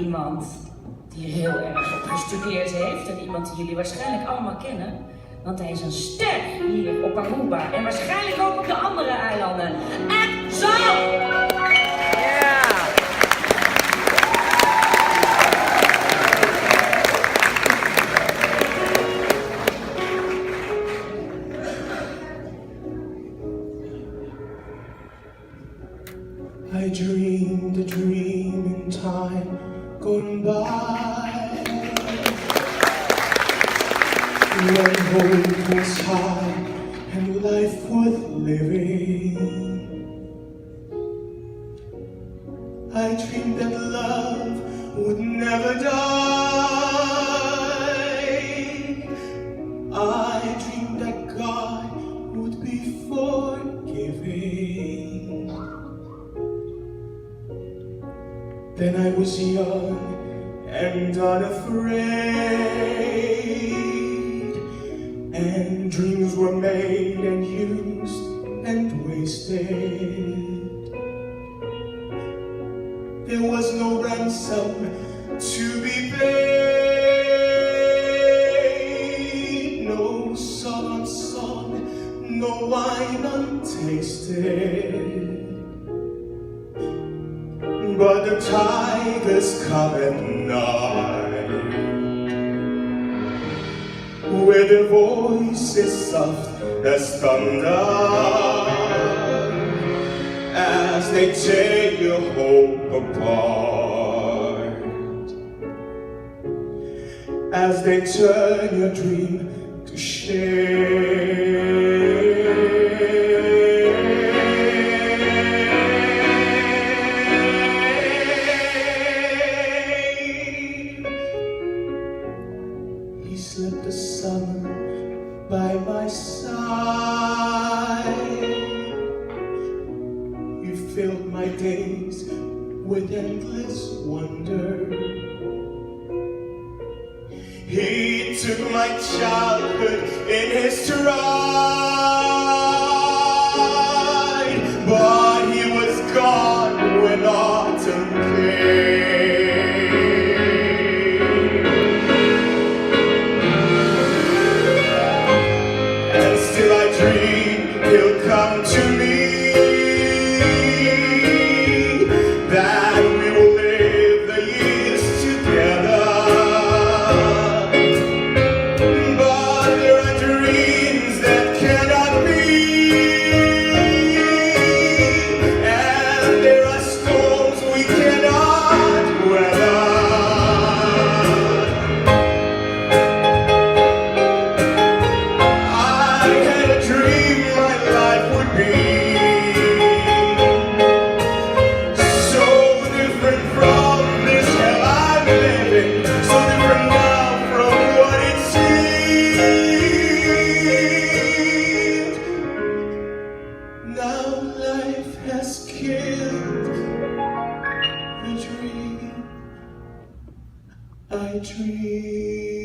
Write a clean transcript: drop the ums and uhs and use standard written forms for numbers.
iemand die heel erg gestudeerd heeft en iemand die jullie waarschijnlijk allemaal kennen. Want hij is een ster hier op Aruba en waarschijnlijk ook op de andere eilanden. EXO! I dreamed a dream in time gone by, when hope was high and life worth living. I dreamed that love would never die. I dreamed that God would be forgiving. Then I was young and unafraid, and dreams were made and used and wasted. There was no ransom to be paid, no song unsung, no wine untasted. But the tigers come at night, with their voices soft as thunder, as they tear your hope apart, as they turn your dream to shame. He slipped the summer by my side. You filled my days with endless wonder. He took my childhood in his stride, but he was gone when autumn came. He'll come to me, that we will live the years together. But there are dreams that cannot be, and there are storms we cannot weather. Now life has killed the dream I dreamed.